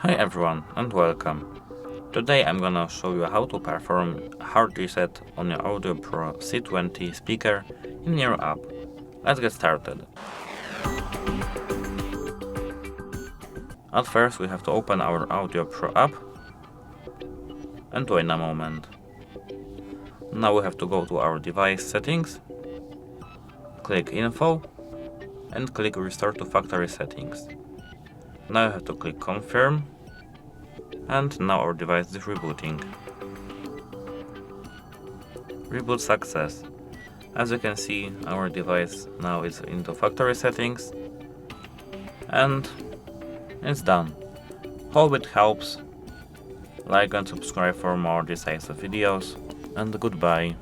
Hi everyone and welcome. Today I'm gonna show you how to perform hard reset on your Audio Pro C20 speaker in your app. Let's get started. At first we have to open our Audio Pro app and wait a moment. Now we have to go to our device settings, click Info and click Restore to Factory Settings. Now you have to click Confirm, and now our device is rebooting. Reboot success. As you can see, our device now is into factory settings and it's done. Hope it helps. Like and subscribe for more decisive videos, and goodbye.